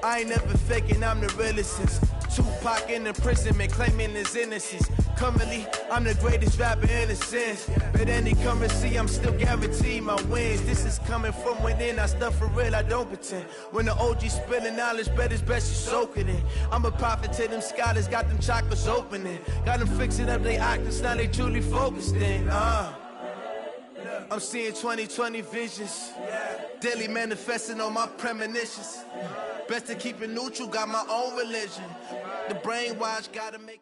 I ain't never faking, I'm the realest since Tupac in imprisonment, claiming his innocence. Currently, I'm the greatest rapper in a sense. But any currency, I'm still guaranteed my wins. This is coming from within, I stuff for real, I don't pretend. When the OG spilling knowledge, bet it's best you soak it in. I'm a prophet to them scholars, got them chakras opening. Got them fixing up they octaves, now they truly focused in. I'm seeing 2020 visions. Daily manifesting on my premonitions. Best to keep it neutral, got my own religion. The brainwash gotta make.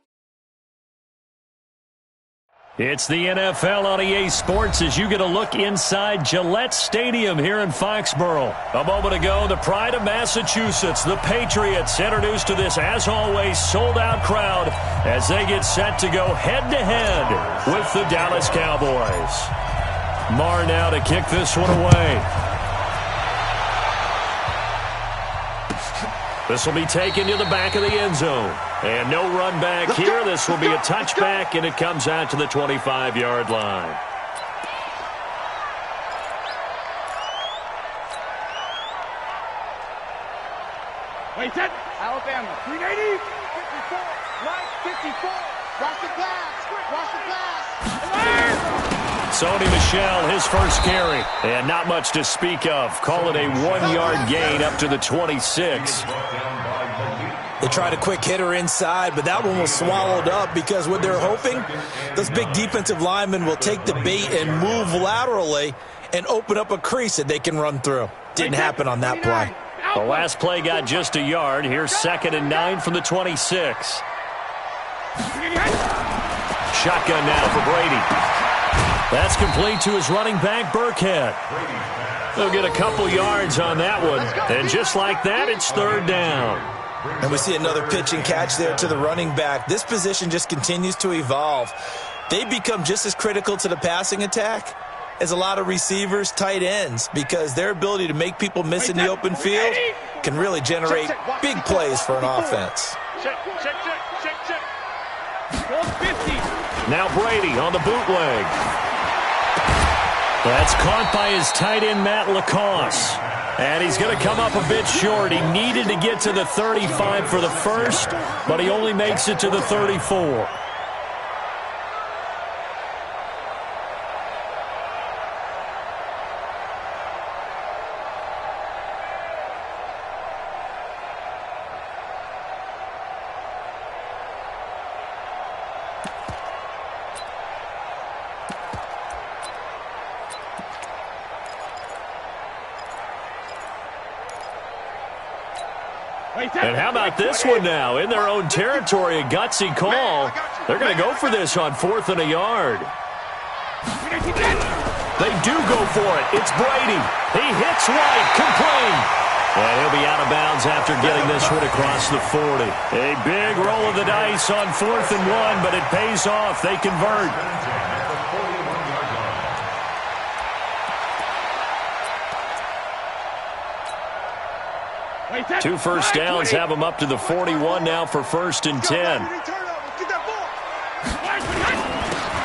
It's the NFL on EA Sports as you get a look inside Gillette Stadium here in Foxborough. A moment ago, the pride of Massachusetts, the Patriots, introduced to this, as always, sold-out crowd as they get set to go head-to-head with the Dallas Cowboys. Marr now to kick this one away. This will be taken to the back of the end zone. And no run back here. This will be a touchback, and it comes out to the 25-yard line. Wait, set. Alabama. 380. 54. Right. 54. Watch the pass. Watch the pass. Sony Michel, his first carry. And not much to speak of. Call it a 1-yard gain up to the 26. They tried a quick hitter inside, but that one was swallowed up because what they're hoping, those big defensive linemen will take the bait and move laterally and open up a crease that they can run through. Didn't happen on that play. The last play got just a yard. Here's 2nd and 9 from the 26. Shotgun now for Brady. That's complete to his running back, Burkhead. They'll get a couple yards on that one. And just like that, it's 3rd down. And we see another pitch and catch there to the running back. This position just continues to evolve. They become just as critical to the passing attack as a lot of receivers, tight ends, because their ability to make people miss in the open field can really generate big plays for an offense. Check. Now Brady on the bootleg. That's caught by his tight end, Matt Lacoste. And he's going to come up a bit short. He needed to get to the 35 for the first, but he only makes it to the 34. And how about this one now? In their own territory, a gutsy call. They're going to go for this on 4th and a yard. They do go for it. It's Brady. He hits right, complete. And he'll be out of bounds after getting this one across the 40. A big roll of the dice on 4th and 1, but it pays off. They convert. 2 first downs have them up to the 41 now for 1st and 10.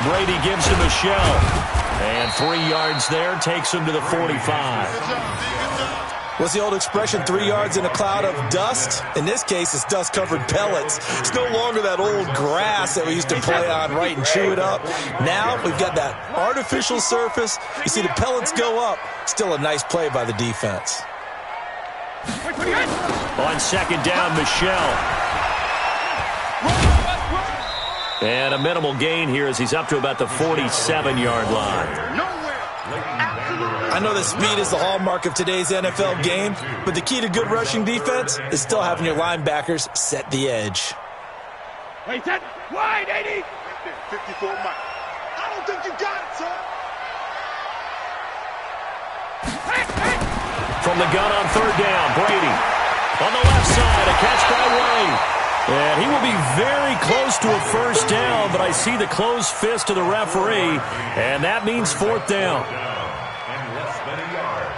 Brady gives him a shell. And 3 yards there takes him to the 45. What's the old expression, 3 yards in a cloud of dust? In this case, it's dust-covered pellets. It's no longer that old grass that we used to play on, right, and chew it up. Now we've got that artificial surface. You see the pellets go up. Still a nice play by the defense. On 2nd down, Michel. And a minimal gain here as he's up to about the 47-yard line. I know that speed is the hallmark of today's NFL game, but the key to good rushing defense is still having your linebackers set the edge. Wait, set. Wide, 80. 54 Mike. I don't think you got it, sir. From the gun on 3rd down, Brady. On the left side, a catch by Wade. And he will be very close to a first down, but I see the closed fist of the referee, and that means 4th down. And less than a yard.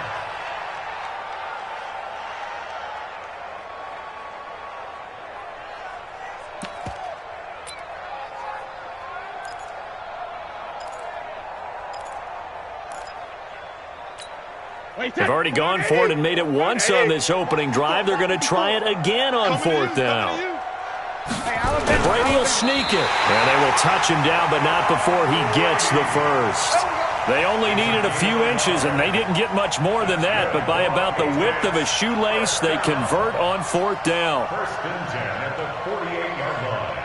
They've already gone for it and made it once on this opening drive. They're going to try it again on 4th down. And Brady will sneak it. And they will touch him down, but not before he gets the first. They only needed a few inches, and they didn't get much more than that. But by about the width of a shoelace, they convert on 4th down. 1st and 10 at the 48-yard line.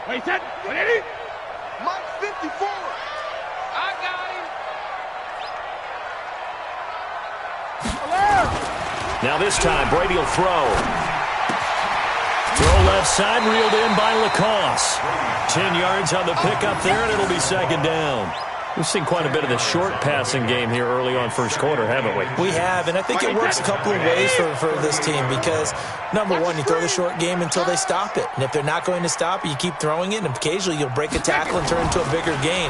Wait, set. Ready? Mike 54. I got him. Now this time, Brady will throw. Throw left side, reeled in by Lacoste. 10 yards on the pickup there, and it'll be 2nd down. We've seen quite a bit of the short passing game here early on 1st quarter, haven't we? We have, and I think it works a couple of ways for this team because, number one, you throw the short game until they stop it. And if they're not going to stop it, you keep throwing it, and occasionally you'll break a tackle and turn into a bigger gain.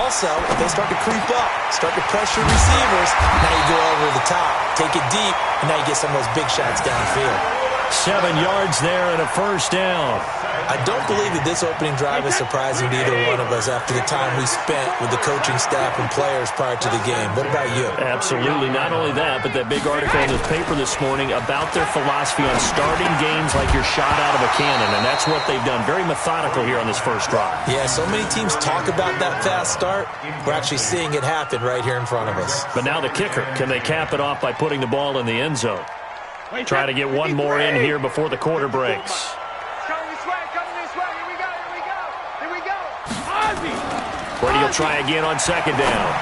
Also, if they start to creep up, start to pressure receivers, now you go over the top, take it deep, and now you get some of those big shots downfield. 7 yards there and a 1st down. I don't believe that this opening drive is surprising to either one of us after the time we spent with the coaching staff and players prior to the game. What about you? Absolutely. Not only that, but that big article in the paper this morning about their philosophy on starting games like you're shot out of a cannon, and that's what they've done. Very methodical here on this 1st drive. Yeah, so many teams talk about that fast start. We're actually seeing it happen right here in front of us. But now the kicker. Can they cap it off by putting the ball in the end zone? Try to get one more in here before the quarter breaks. Coming this way, here we go. Brady will try again on 2nd down.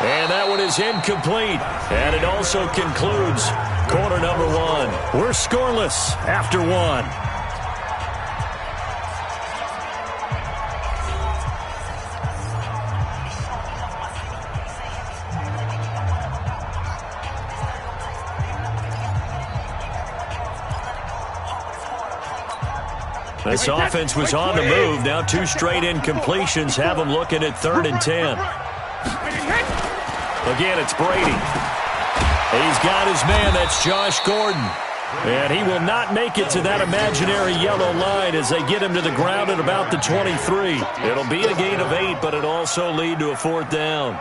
And that one is incomplete. And it also concludes quarter number 1. We're scoreless after 1. This offense was on the move. Now 2 straight incompletions have them looking at 3rd and 10. Again, it's Brady. He's got his man. That's Josh Gordon. And he will not make it to that imaginary yellow line as they get him to the ground at about the 23. It'll be a gain of 8, but it'll also lead to a 4th down.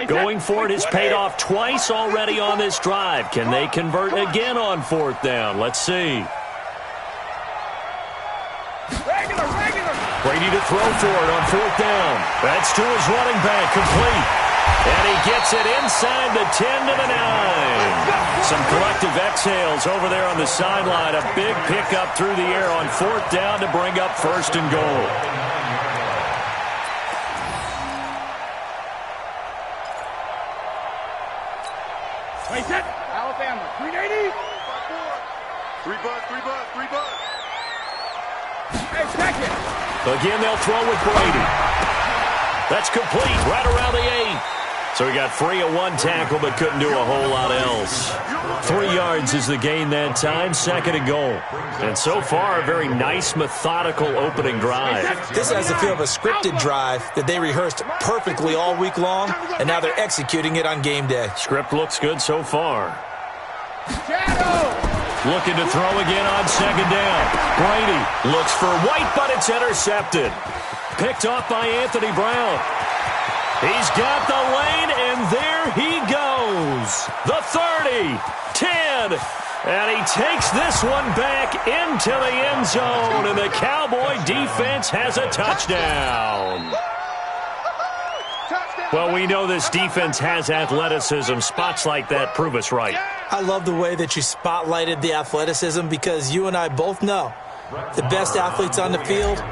Going for it has paid off twice already on this drive. Can they convert again on 4th down? Let's see. Brady to throw for it on 4th down. That's to his running back, complete. And he gets it inside the 10 to the 9. Some collective exhales over there on the sideline. A big pickup through the air on 4th down to bring up 1st and goal. Wait, set. Alabama, 380. 3 bucks. Hey, second. Again, they'll throw with Brady. That's complete right around the 8. So he got free of 1 tackle but couldn't do a whole lot else. 3 yards is the gain that time, 2nd and goal. And so far, a very nice, methodical opening drive. This has the feel of a scripted drive that they rehearsed perfectly all week long, and now they're executing it on game day. Script looks good so far. Shadow. Looking to throw again on 2nd down. Brady looks for White, but it's intercepted. Picked off by Anthony Brown. He's got the lane, and there he goes. The 30, 10, and he takes this one back into the end zone, and the Cowboy defense has a touchdown. Well, we know this defense has athleticism. Spots like that prove us right. I love the way that you spotlighted the athleticism because you and I both know the best athletes on the field,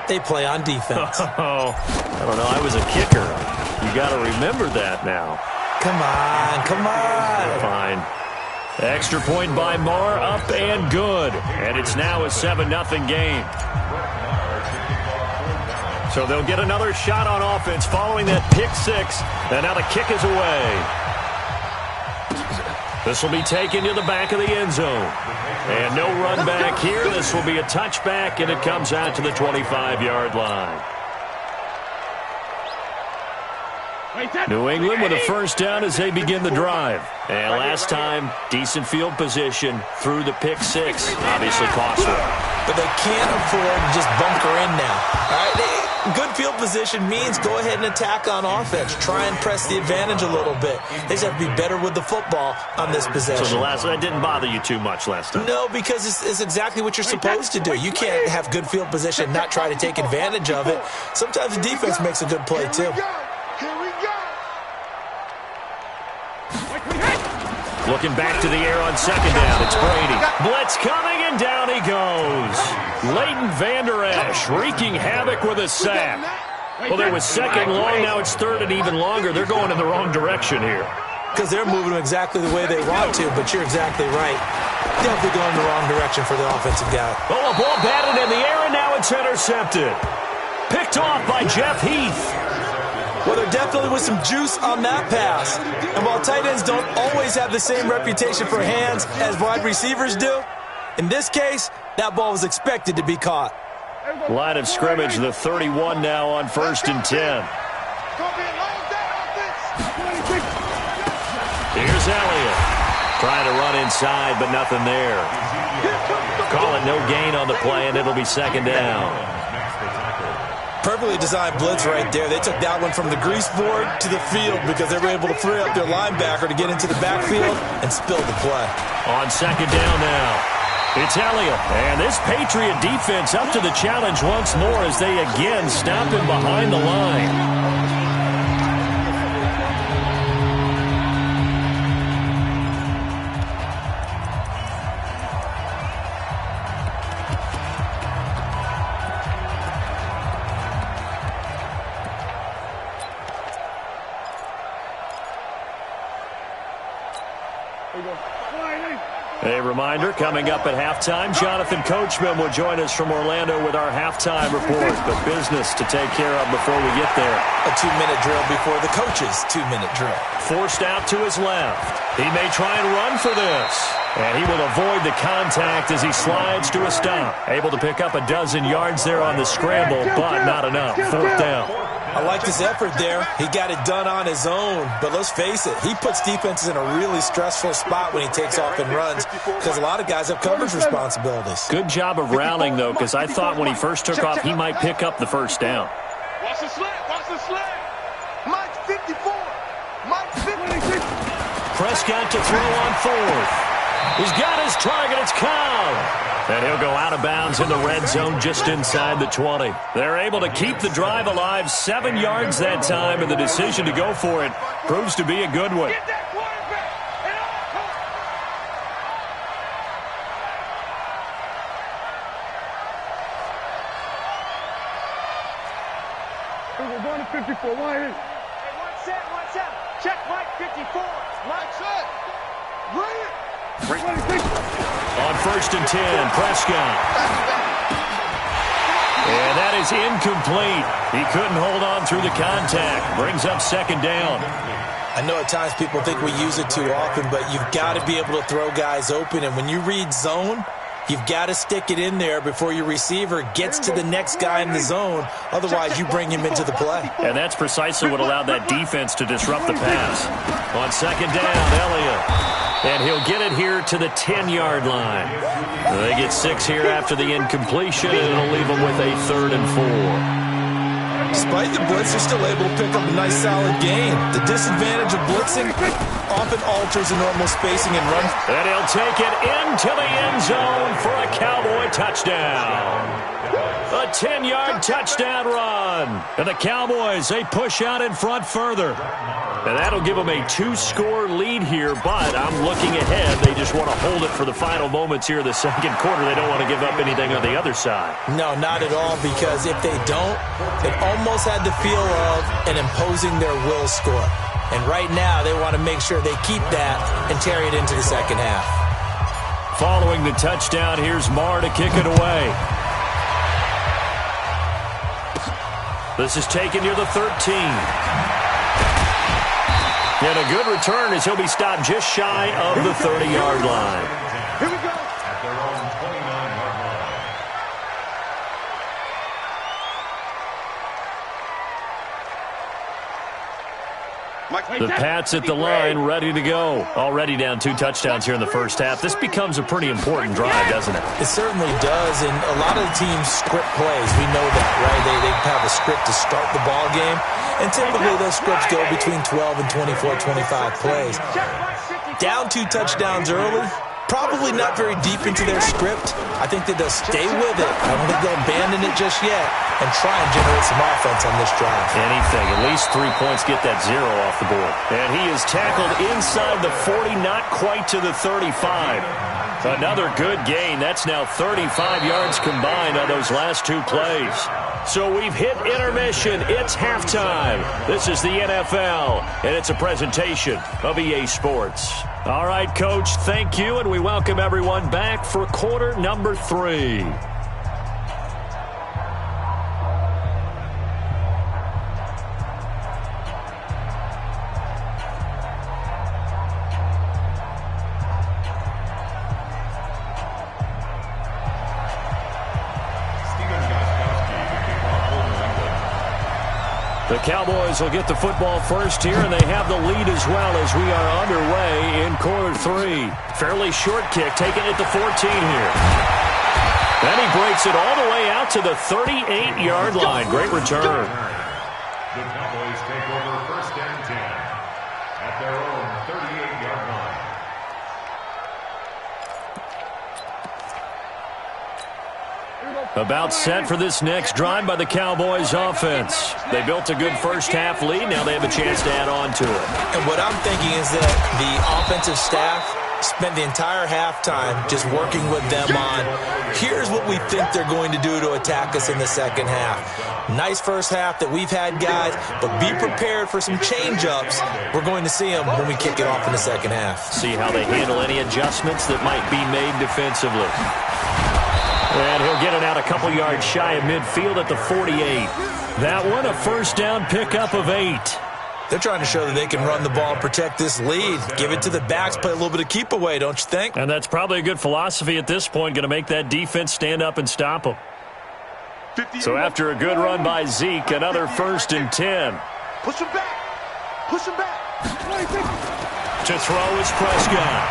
they play on defense. Oh, I don't know. I was a kicker. You got to remember that now. Come on. Fine. Extra point by Marr, up and good. And it's now a 7-0 game. So they'll get another shot on offense following that pick six. And now the kick is away. This will be taken to the back of the end zone. And no run back here. This will be a touchback, and it comes out to the 25-yard line. New England with a first down as they begin the drive. And last time, decent field position through the pick six. Obviously costly. But they can't afford to just bunker in now. All right, good field position means go ahead and attack on offense. Try and press the advantage a little bit. They just have to be better with the football on this possession. So that didn't bother you too much last time? No, because it's exactly what you're supposed to do. You can't have good field position and not try to take advantage of it. Sometimes the defense makes a good play, too. Looking back to the air on second down. It's Brady. Blitz coming, and down he goes. Leighton Vander Esch wreaking havoc with a sack. Well, there was second long. Now it's third and even longer. They're going in the wrong direction here. Because they're moving them exactly the way they want to, but you're exactly right. Definitely going in the wrong direction for the offensive guy. Oh, a ball batted in the air, and now it's intercepted. Picked off by Jeff Heath. Well, there definitely was some juice on that pass. And while tight ends don't always have the same reputation for hands as wide receivers do, in this case, that ball was expected to be caught. Line of scrimmage, the 31 now on 1st and 10. Here's Elliott. Trying to run inside, but nothing there. Call it no gain on the play, and it'll be second down. Perfectly designed blitz right there. They took that one from the grease board to the field because they were able to free up their linebacker to get into the backfield and spill the play. On second down now, it's Elliott. And this Patriot defense up to the challenge once more as they again stop him behind the line. A reminder, coming up at halftime, Jonathan Coachman will join us from Orlando with our halftime report. But business to take care of before we get there. A 2-minute drill before the coach's 2-minute drill. Forced out to his left. He may try and run for this. And he will avoid the contact as he slides to a stop. Able to pick up a dozen yards there on the scramble, but not enough. 4th down. I liked his effort there. He got it done on his own. But let's face it, he puts defenses in a really stressful spot when he takes off and runs because a lot of guys have coverage responsibilities. Good job of rallying, though, because I thought when he first took off, he might pick up the first down. Watch the slant. Watch the slant. Mike's 54. Mike's 50. Prescott to throw on 4th. He's got his target. It's Cobb. And he'll go out of bounds in the red zone just inside the 20. They're able to keep the drive alive. 7 yards that time, and the decision to go for it proves to be a good one. Get that quarterback. We're going to 54. Why is? Hey, one set. Check Mike 54. Mike set. Bring it. On 1st and 10, Prescott. And that is incomplete. He couldn't hold on through the contact. Brings up second down. I know at times people think we use it too often, but you've got to be able to throw guys open. And when you read zone, you've got to stick it in there before your receiver gets to the next guy in the zone. Otherwise, you bring him into the play. And that's precisely what allowed that defense to disrupt the pass. On second down, Elliott. And he'll get it here to the 10-yard line. They get 6 here after the incompletion, and it'll leave them with a 3rd and 4. Despite the blitz, they're still able to pick up a nice solid gain. The disadvantage of blitzing often alters the normal spacing and run. And he'll take it into the end zone for a Cowboy touchdown. A 10-yard touchdown run. And the Cowboys, they push out in front further. And that'll give them a 2-score lead here, but I'm looking ahead. They just want to hold it for the final moments here of the second quarter. They don't want to give up anything on the other side. No, not at all, because if they don't, it almost had the feel of an imposing their will score. And right now, they want to make sure they keep that and carry it into the second half. Following the touchdown, here's Marr to kick it away. This is taken near the 13. And a good return as he'll be stopped just shy of the 30-yard line. Here we go. At their own 29-yard line. The Pats at the line, ready to go. Already down 2 touchdowns here in the first half. This becomes a pretty important drive, doesn't it? It certainly does, and a lot of the teams script plays. We know that, right? They have a script to start the ball game, and typically those scripts go between 12 and 24, 25 plays. Down 2 touchdowns early, probably not very deep into their script. I think that they'll stay with it. I don't think they'll abandon it just yet and try and generate some offense on this drive. Anything. At least 3 points, get that 0 off the board. And he is tackled inside the 40, not quite to the 35. Another good gain. That's now 35 yards combined on those last 2 plays. So we've hit intermission. It's halftime. This is the NFL, and it's a presentation of EA Sports. All right, Coach, thank you, and we welcome everyone back for quarter number 3. The Cowboys will get the football first here, and they have the lead as well as we are underway in quarter 3. Fairly short kick, taken at the 14 here. Then he breaks it all the way out to the 38-yard line. Great return. The Cowboys take over first and 10 at their own 38-yard line. About set for this next drive by the Cowboys offense. They built a good first half lead. Now they have a chance to add on to it. And what I'm thinking is that the offensive staff spent the entire halftime just working with them on, here's what we think they're going to do to attack us in the second half. Nice first half that we've had, guys, but be prepared for some change-ups. We're going to see them when we kick it off in the second half. See how they handle any adjustments that might be made defensively. And he'll get it out a couple yards shy of midfield at the 48. That one, a first down pickup of 8. They're trying to show that they can run the ball and protect this lead. Give it to the backs, play a little bit of keep away, don't you think? And that's probably a good philosophy at this point, going to make that defense stand up and stop them. So after a good run by Zeke, another first and 10. Push him back. Push him back. To throw is Prescott.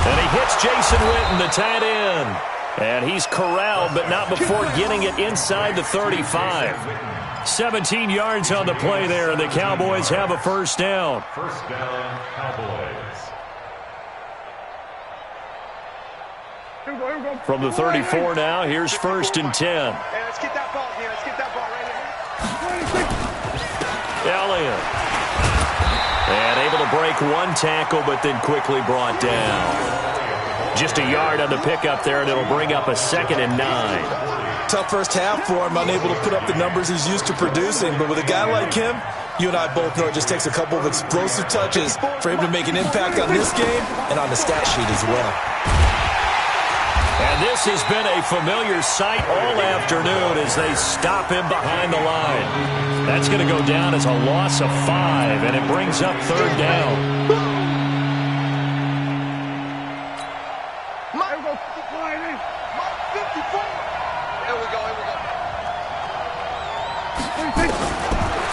And he hits Jason Witten, the tight end. And he's corralled, but not before getting it inside the 35. 17 yards on the play there, and the Cowboys have a first down. First down, Cowboys. From the 34 now, here's first and 10. Hey, let's get that ball here. Let's get that ball right here. Elliott. And able to break one tackle, but then quickly brought down. Just a yard on the pickup there, and it'll bring up a 2nd and 9. Tough first half for him, unable to put up the numbers he's used to producing. But with a guy like him, you and I both know it just takes a couple of explosive touches for him to make an impact on this game and on the stat sheet as well. And this has been a familiar sight all afternoon as they stop him behind the line. That's going to go down as a loss of 5, and it brings up 3rd down.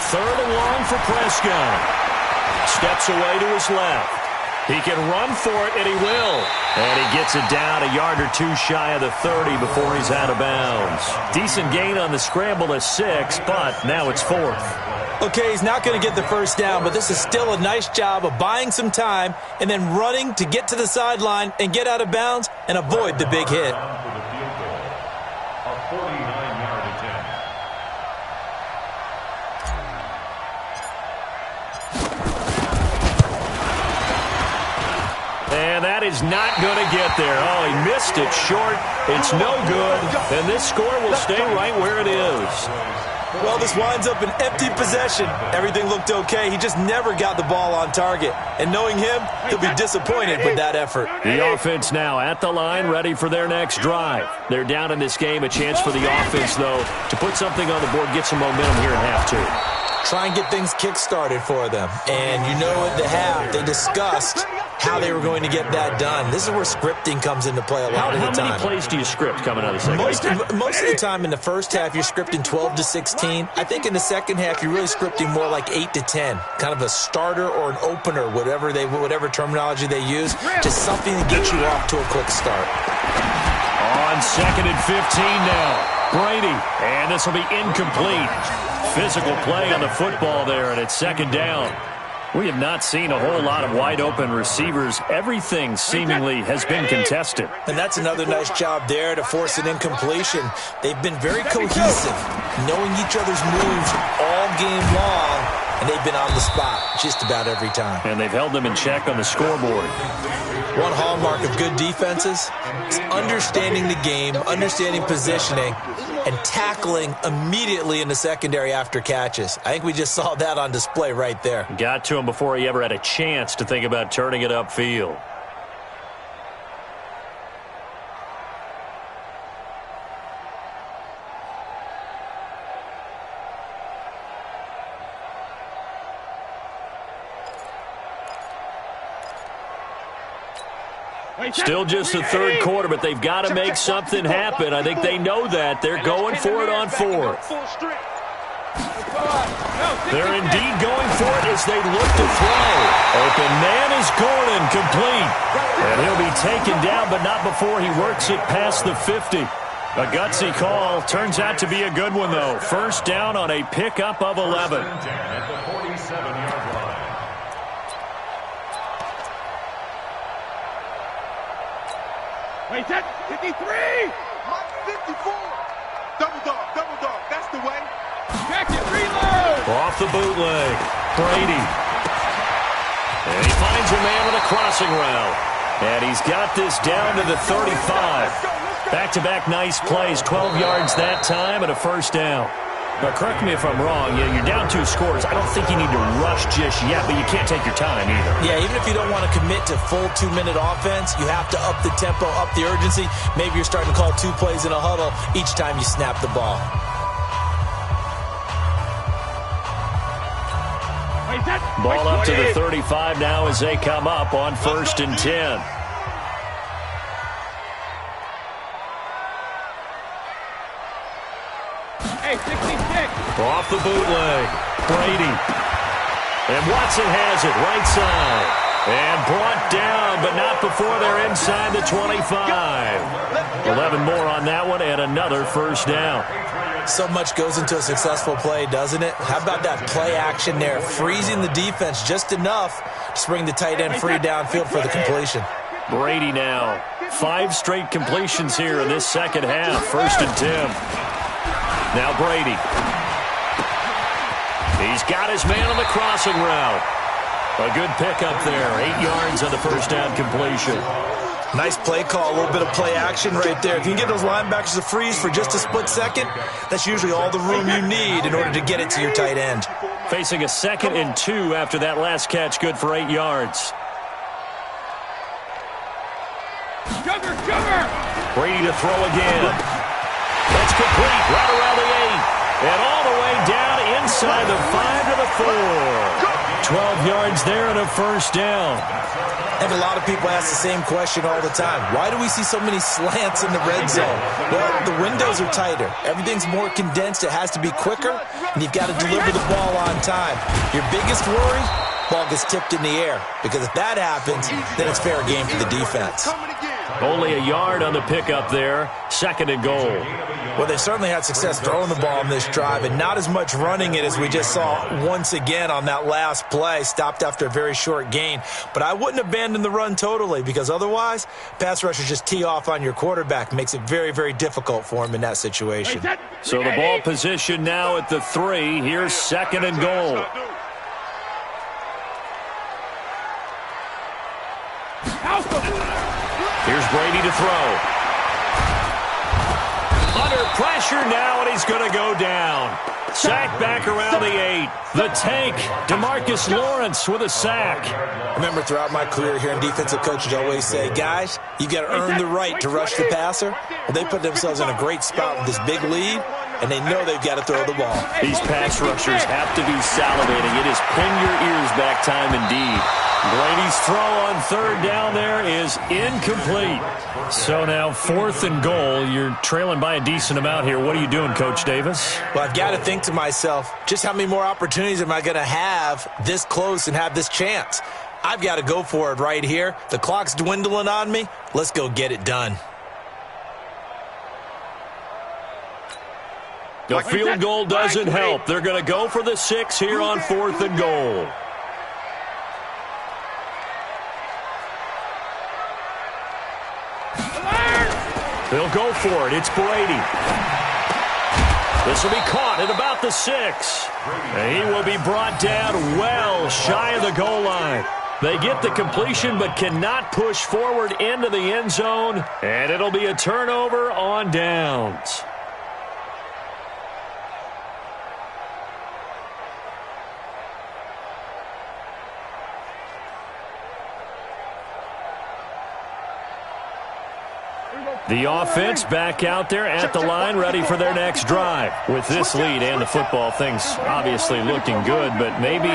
Third and long for Prescott. Steps away to his left. He can run for it, and he will. And he gets it down a yard or 2 shy of the 30 before he's out of bounds. Decent gain on the scramble to 6, but now it's 4th. Okay, he's not going to get the first down, but this is still a nice job of buying some time and then running to get to the sideline and get out of bounds and avoid the big hit. A 49-yard attempt. And that is not going to get there. Oh, he missed it short. It's no good. And this score will stay right where it is. Well, this winds up an empty possession. Everything looked okay. He just never got the ball on target. And knowing him, he'll be disappointed with that effort. The offense now at the line, ready for their next drive. They're down in this game. A chance for the offense, though, to put something on the board, get some momentum here in half two. Try and get things kick-started for them. And you know at the half, they discussed how they were going to get that done. This is where scripting comes into play a lot of the time. How many plays do you script coming out of the second? Most of the time in the first half, you're scripting 12 to 16. I think in the second half, you're really scripting more like 8 to 10. Kind of a starter or an opener, whatever terminology they use. Just something to get you off to a quick start. On 2nd and 15 now. Brady. And this will be incomplete. Physical play on the football there, and it's 2nd down. We have not seen a whole lot of wide-open receivers. Everything seemingly has been contested. And that's another nice job there to force an incompletion. They've been very cohesive, knowing each other's moves all game long, and they've been on the spot just about every time. And they've held them in check on the scoreboard. One hallmark of good defenses is understanding the game, understanding positioning, and tackling immediately in the secondary after catches. I think we just saw that on display right there. Got to him before he ever had a chance to think about turning it upfield. Still just the third quarter, but they've got to make something happen. I think they know that. They're going for it on 4th. They're indeed going for it as they look to throw. Open man is Gordon, complete. And he'll be taken down, but not before he works it past the 50. A gutsy call. Turns out to be a good one, though. 1st down on a pickup of 11. At the 47-yard line. Wait, that 53! 54! Double dog, that's the way. Back it, reload! Off the bootleg, Brady. And he finds a man with a crossing route. And he's got this down to the 35. Back-to-back nice plays, 12 yards that time and a 1st down. Now, correct me if I'm wrong. You're down 2 scores. I don't think you need to rush just yet, but you can't take your time either. Yeah, even if you don't want to commit to full 2-minute offense, you have to up the tempo, up the urgency. Maybe you're starting to call 2 plays in a huddle each time you snap the ball. Ball up to the 35 now as they come up on 1st and 10. Off the bootleg, Brady. And Watson has it, right side. And brought down, but not before they're inside the 25. 11 more on that one, and another 1st down. So much goes into a successful play, doesn't it? How about that play action there? Freezing the defense just enough to bring the tight end free downfield for the completion. Brady now. 5 straight completions here in this second half. 1st and 10. Now Brady. He's got his man on the crossing route. A good pickup there. 8 yards on the 1st down completion. Nice play call, a little bit of play action right there. If you can get those linebackers to freeze for just a split second, that's usually all the room you need in order to get it to your tight end. Facing a 2nd and 2 after that last catch, good for 8 yards. Cover! Brady to throw again. That's complete, right around the 8. And all the way down inside the 5 to the 4. 12 yards there and a 1st down. And a lot of people ask the same question all the time. Why do we see so many slants in the red zone? Well, the windows are tighter. Everything's more condensed. It has to be quicker, and you've got to deliver the ball on time. Your biggest worry, ball gets tipped in the air. Because if that happens, then it's fair game for the defense. Only a yard on the pickup there. 2nd and goal. Well, they certainly had success throwing the ball in this drive and not as much running it as we just saw once again on that last play. Stopped after a very short gain. But I wouldn't abandon the run totally because otherwise, pass rushers just tee off on your quarterback. Makes it very, very difficult for him in that situation. So the ball position now at the 3. Here's 2nd and goal. House Here's Brady to throw. Under under pressure now, and he's going to go down. Sack back around the 8. The tank, DeMarcus Lawrence with a sack. Remember, throughout my career here in defensive coaches always say, guys, you got to earn the right to rush the passer. Well, they put themselves in a great spot with this big lead, and they know they've got to throw the ball. These pass rushers have to be salivating. It is pin your ears back time indeed. Brady's throw on third down there is incomplete. So now 4th and goal. You're trailing by a decent amount here. What are you doing, Coach Davis? Well, I've got to think to myself, just how many more opportunities am I going to have this close and have this chance? I've got to go for it right here. The clock's dwindling on me. Let's go get it done. The field goal doesn't help. They're going to go for the 6 here on 4th and goal. They'll go for it. It's Brady. This will be caught at about the 6. And he will be brought down well shy of the goal line. They get the completion but cannot push forward into the end zone. And it'll be a turnover on downs. The offense back out there at the line, ready for their next drive. With this lead and the football, things obviously looking good, but maybe,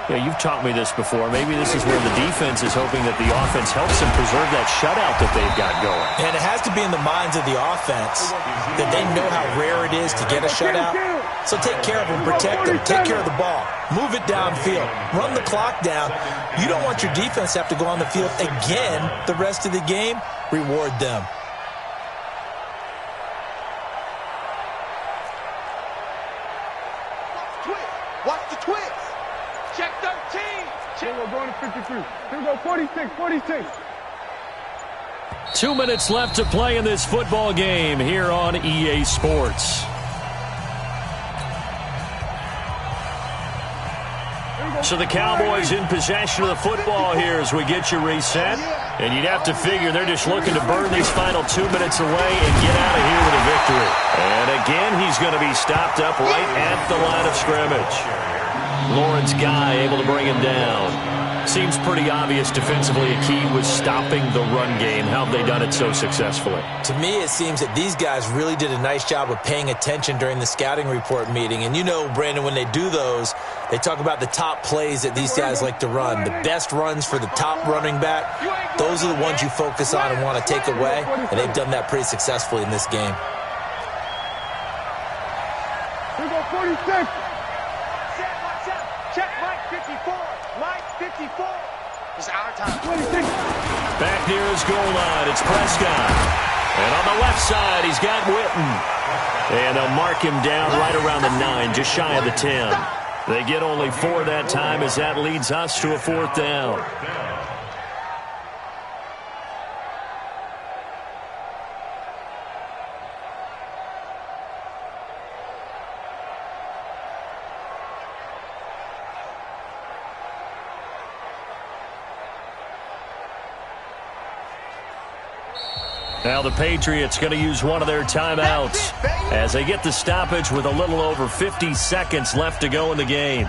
you've taught me this before, maybe this is where the defense is hoping that the offense helps them preserve that shutout that they've got going. And it has to be in the minds of the offense that they know how rare it is to get a shutout. So take care of them, protect them, take care of the ball, move it downfield, run the clock down. You don't want your defense to have to go on the field again the rest of the game. Reward them. Watch the twist. Check 13. Check. We're going to 53. Here we go, 46, 46. 2 minutes left to play in this football game here on EA Sports. So the Cowboys in possession of the football here as we get you reset. And you'd have to figure they're just looking to burn these final 2 minutes away and get out of here with a victory. And again, he's going to be stopped up right at the line of scrimmage. Lawrence Guy able to bring him down. Seems pretty obvious defensively a key was stopping the run game. How have they done it so successfully? To me, it seems that these guys really did a nice job of paying attention during the scouting report meeting. And you know, Brandon, when they do those, they talk about the top plays that these guys like to run. The best runs for the top running back, those are the ones you focus on and want to take away. And they've done that pretty successfully in this game. Here we go, 46. Check Mike 54. Mike 54. It's our time. 26. Back near his goal line, it's Prescott. And on the left side, he's got Witten. And they'll mark him down right around the 9, just shy of the 10. They get only 4 that time as that leads us to a 4th down. Now the Patriots going to use one of their timeouts as they get the stoppage with a little over 50 seconds left to go in the game.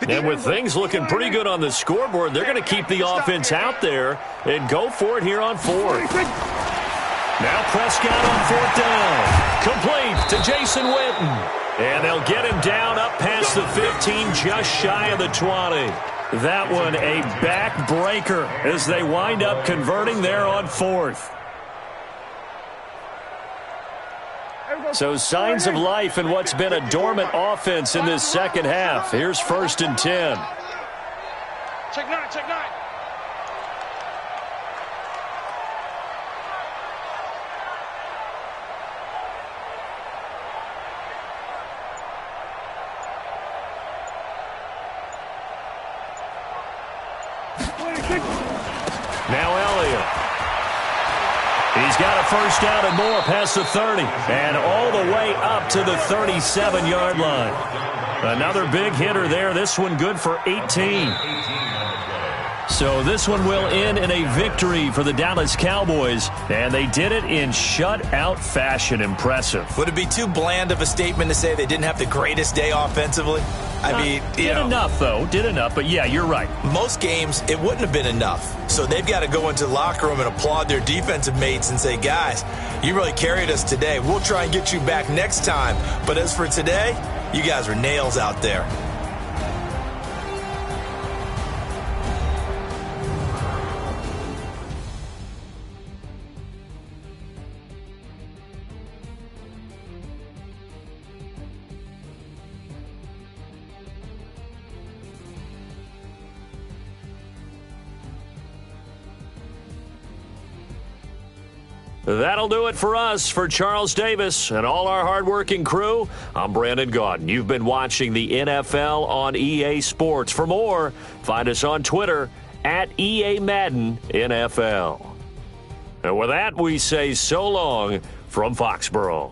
And with things looking pretty good on the scoreboard, they're going to keep the offense out there and go for it here on 4th. Now Prescott on 4th down. Complete to Jason Witten. And they'll get him down up past the 15, just shy of the 20. That one a backbreaker as they wind up converting there on 4th. So signs of life in what's been a dormant offense in this second half. Here's 1st and 10. Check 9, check 9. Now Elliott. He's got a first down and more past the 30 and all the way up to the 37-yard line. Another big hitter there. This one good for 18. So this one will end in a victory for the Dallas Cowboys, and they did it in shutout fashion. Impressive. Would it be too bland of a statement to say they didn't have the greatest day offensively? I mean, did enough, though. Did enough, but yeah, you're right. Most games, it wouldn't have been enough. So they've got to go into the locker room and applaud their defensive mates and say, guys, you really carried us today. We'll try and get you back next time. But as for today, you guys are nails out there. That'll do it for us. For Charles Davis and all our hardworking crew, I'm Brandon Gaudin. You've been watching the NFL on EA Sports. For more, find us on Twitter at EA Madden NFL. And with that, we say so long from Foxborough.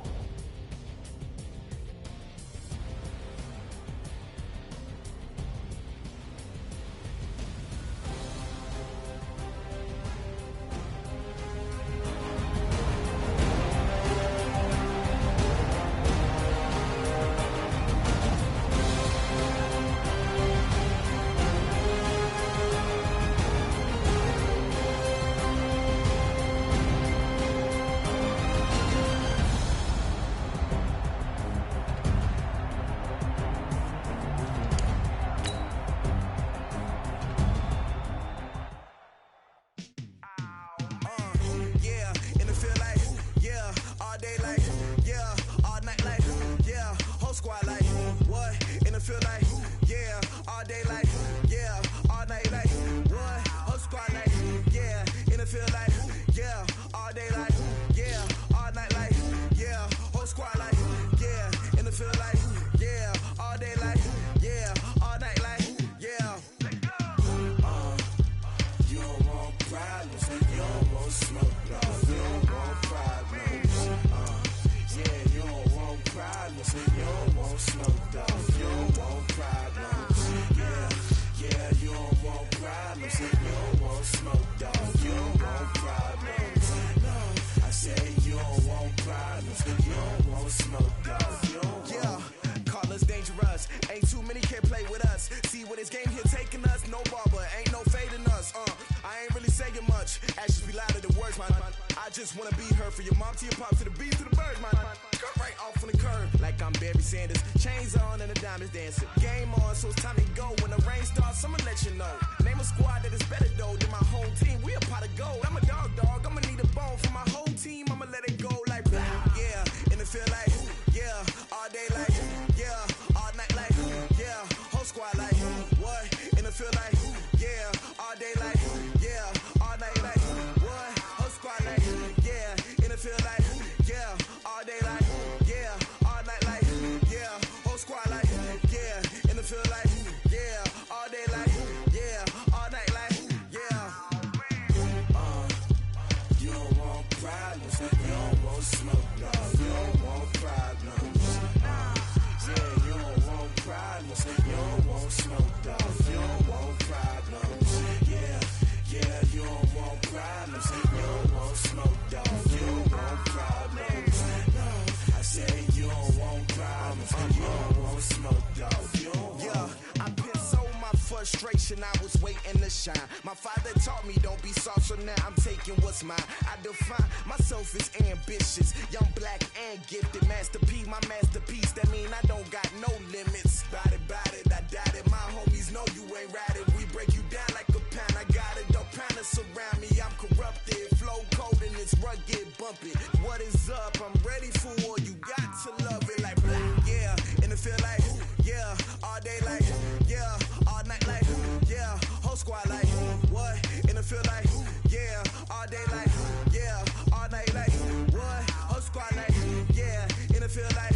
I was waiting to shine. My father taught me don't be soft, so now I'm taking what's mine. I define myself as ambitious, young, black, and gifted. Master P, my masterpiece. That mean I don't got no limits. Bout it, I doubt it. My homies know you ain't ratted. We break you down like a pound. I got it, don't pound to surround me. I'm corrupted, flow cold and it's rugged, bumpy. What is up? I'm ready for war. You got to love it like black, yeah. And it feel like, yeah, all day like, yeah, all night like, yeah, whole squad like, what? And it feel like, yeah, all day like, yeah, all night like, what? Whole squad like, yeah, and it feel like.